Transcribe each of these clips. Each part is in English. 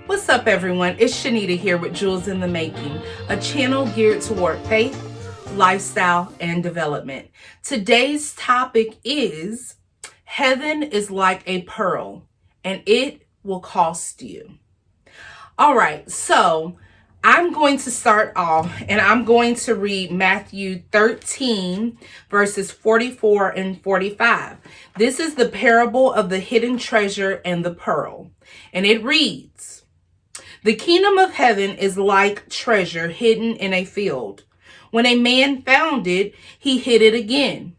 What's up, everyone? It's Shanita here with Jewels in the Making, a channel geared toward faith, lifestyle, and development. Today's topic is heaven is like a pearl, and it will cost you. All right, so I'm going to start off and I'm going to read Matthew 13, verses 44 and 45. This is the parable of the hidden treasure and the pearl. And it reads, "The kingdom of heaven is like treasure hidden in a field. When a man found it, he hid it again.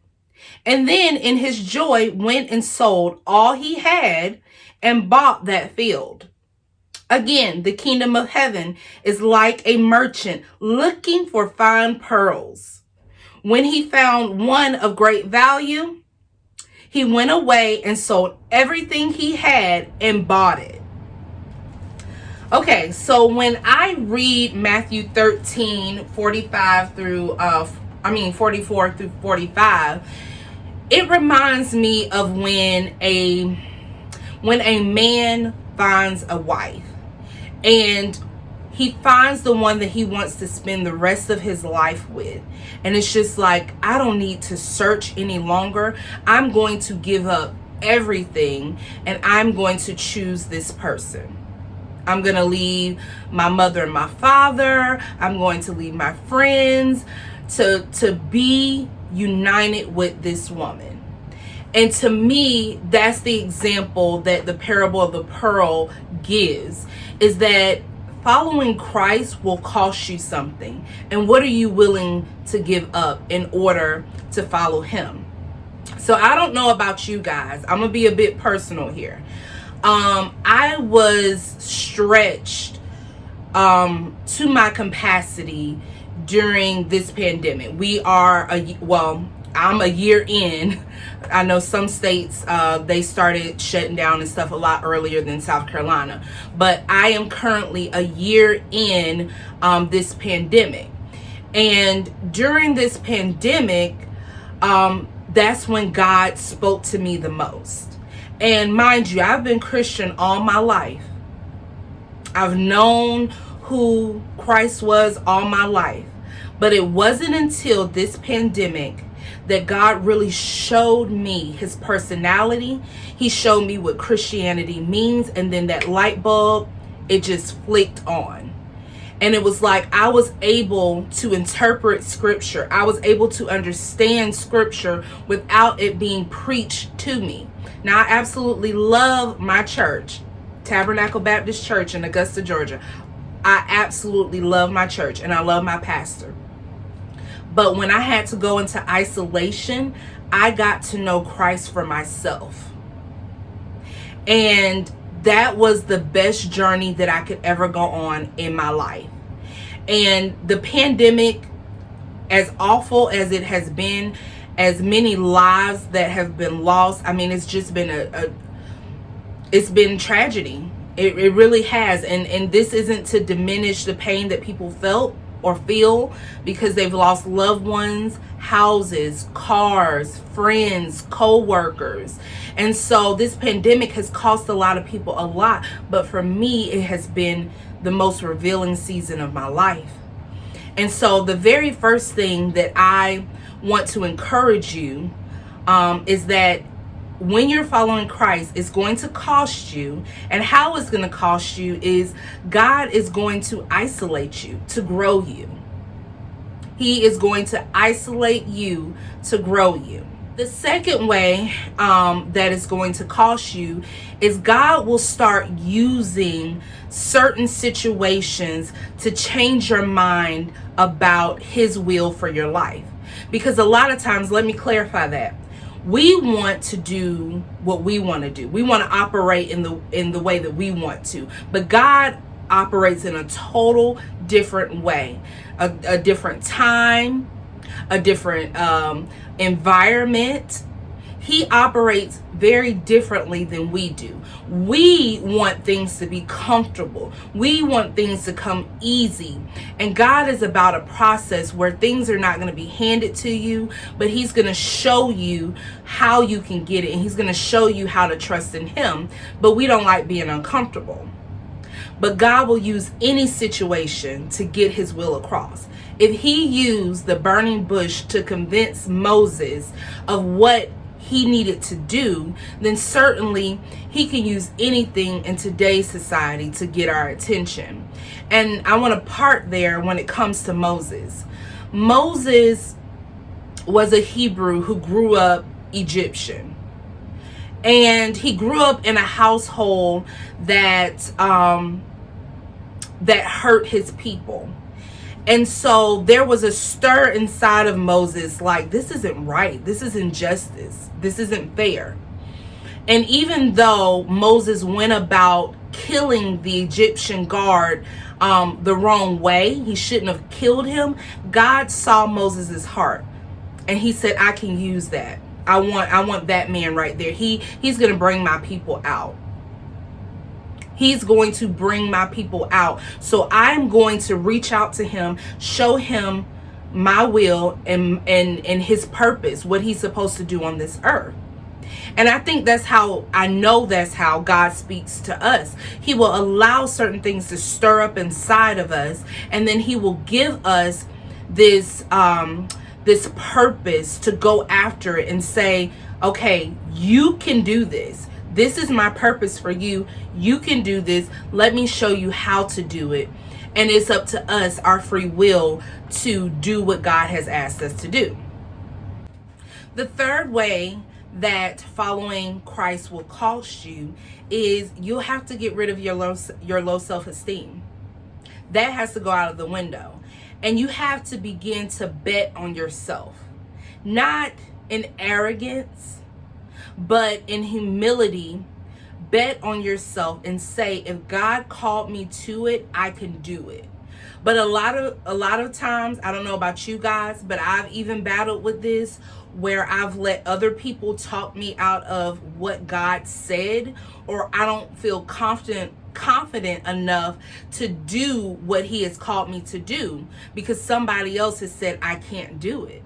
And then in his joy went and sold all he had and bought that field. Again, the kingdom of heaven is like a merchant looking for fine pearls. When he found one of great value, he went away and sold everything he had and bought it." Okay, so when I read Matthew 13, 44 through 45, it reminds me of when a man finds a wife. And he finds the one that he wants to spend the rest of his life with. And it's just like, I don't need to search any longer. I'm going to give up everything and I'm going to choose this person. I'm going to leave my mother and my father. I'm going to leave my friends to be united with this woman. And to me, that's the example that the parable of the pearl gives, is that following Christ will cost you something. And what are you willing to give up in order to follow him? So I don't know about you guys. I'm going to be a bit personal here. I was stretched to my capacity during this pandemic. I'm a year in. I know some states, they started shutting down and stuff a lot earlier than South Carolina. But I am currently a year in this pandemic. And during this pandemic, that's when God spoke to me the most. And mind you, I've been Christian all my life. I've known who Christ was all my life. But it wasn't until this pandemic that God really showed me his personality. He showed me what Christianity means. And then that light bulb, it just flicked on. And it was like I was able to interpret scripture. I was able to understand scripture without it being preached to me. Now, I absolutely love my church, Tabernacle Baptist Church in Augusta, Georgia. I absolutely love my church and I love my pastor. But when I had to go into isolation, I got to know Christ for myself. And that was the best journey that I could ever go on in my life. And the pandemic, as awful as it has been, as many lives that have been lost, I mean, it's just been it's been tragedy. It really has. And this isn't to diminish the pain that people felt or feel because they've lost loved ones, houses, cars, friends, co-workers. And so this pandemic has cost a lot of people a lot, but for me, it has been the most revealing season of my life. And so the very first thing that I want to encourage you is that when you're following Christ, it's going to cost you. And how it's going to cost you is God is going to isolate you to grow you. He is going to isolate you to grow you. The second way that is going to cost you is God will start using certain situations to change your mind about his will for your life. Because a lot of times, let me clarify that. We want to do what we want to do. We want to operate in the way that we want to. But God operates in a total different way, a different time, a different environment. He operates very differently than we do. We want things to be comfortable. We want things to come easy. And God is about a process where things are not going to be handed to you, but he's going to show you how you can get it. And he's going to show you how to trust in him. But we don't like being uncomfortable. But God will use any situation to get his will across. If he used the burning bush to convince Moses of what he needed to do, then certainly he can use anything in today's society to get our attention. And I want to part there when it comes to Moses. Moses was a Hebrew who grew up Egyptian. And he grew up in a household that hurt his people. And so there was a stir inside of Moses, like, this isn't right. This is injustice. This isn't fair. And even though Moses went about killing the Egyptian guard the wrong way, he shouldn't have killed him, God saw Moses's heart. And he said, I can use that. I want that man right there. He's going to bring my people out. He's going to bring my people out. So I'm going to reach out to him, show him my will and his purpose, what he's supposed to do on this earth. And I think that's how God speaks to us. He will allow certain things to stir up inside of us, and then he will give us this purpose to go after it and say, okay, you can do this. This is my purpose for you. You can do this. Let me show you how to do it. And it's up to us, our free will, to do what God has asked us to do. The third way that following Christ will cost you is you'll have to get rid of your low self-esteem. That has to go out of the window. And you have to begin to bet on yourself. Not in arrogance, but in humility. Bet on yourself and say, if God called me to it, I can do it. But a lot of times, I don't know about you guys, but I've even battled with this, where I've let other people talk me out of what God said, or I don't feel confident enough to do what he has called me to do because somebody else has said I can't do it.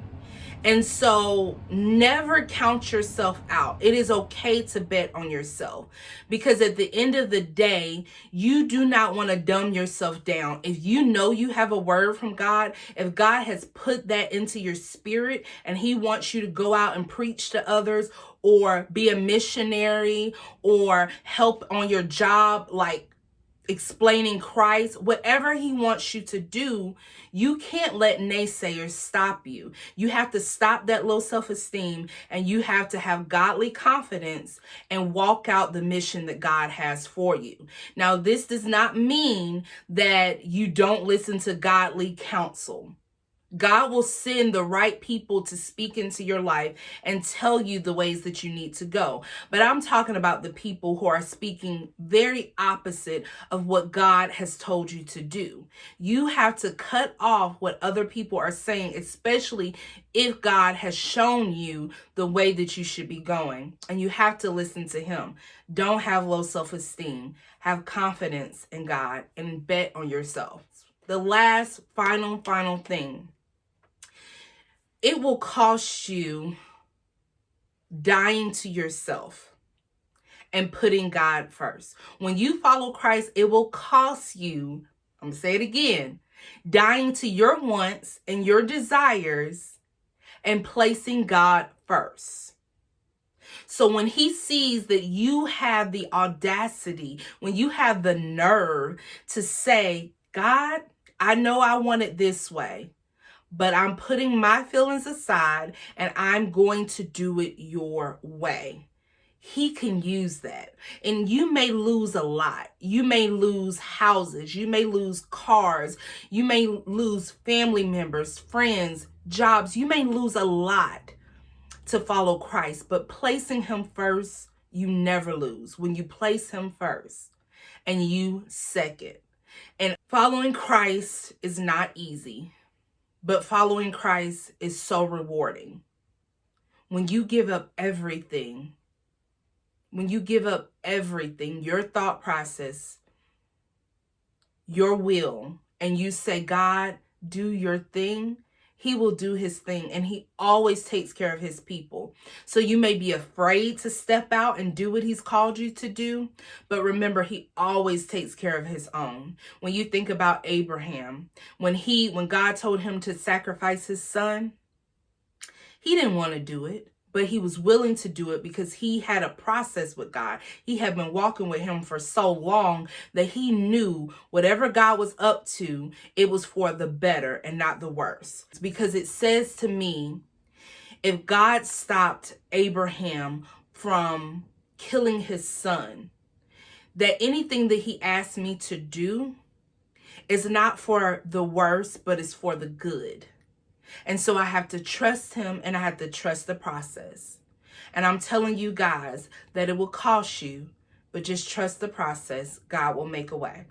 And so never count yourself out. It is okay to bet on yourself, because at the end of the day, you do not want to dumb yourself down. If you know you have a word from God, if God has put that into your spirit and he wants you to go out and preach to others, or be a missionary, or help on your job, like explaining Christ, whatever he wants you to do, you can't let naysayers stop you. You have to stop that low self-esteem, and you have to have godly confidence and walk out the mission that God has for you. Now, this does not mean that you don't listen to godly counsel. God will send the right people to speak into your life and tell you the ways that you need to go. But I'm talking about the people who are speaking very opposite of what God has told you to do. You have to cut off what other people are saying, especially if God has shown you the way that you should be going. And you have to listen to him. Don't have low self-esteem. Have confidence in God and bet on yourself. The last, final thing. It will cost you dying to yourself and putting God first. When you follow Christ, it will cost you, I'm going to say it again, dying to your wants and your desires and placing God first. So when he sees that you have the audacity, when you have the nerve to say, God, I know I want it this way, but I'm putting my feelings aside and I'm going to do it your way. He can use that. And you may lose a lot. You may lose houses. You may lose cars. You may lose family members, friends, jobs. You may lose a lot to follow Christ. But placing him first, you never lose. When you place him first and you second. And following Christ is not easy. But following Christ is so rewarding. When you give up everything, your thought process, your will, and you say, God, do your thing, he will do his thing, and he always takes care of his people. So you may be afraid to step out and do what he's called you to do, but remember, he always takes care of his own. When you think about Abraham, when God told him to sacrifice his son, he didn't want to do it, but he was willing to do it because he had a process with God. He had been walking with him for so long that he knew whatever God was up to, it was for the better and not the worse. Because it says to me, if God stopped Abraham from killing his son, that anything that he asked me to do is not for the worse, but it's for the good. And so I have to trust him, and I have to trust the process. And I'm telling you guys that it will cost you, but just trust the process. God will make a way.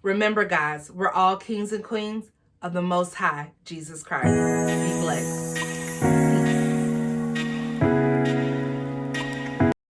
Remember, guys, we're all kings and queens of the Most High, Jesus Christ. Be blessed.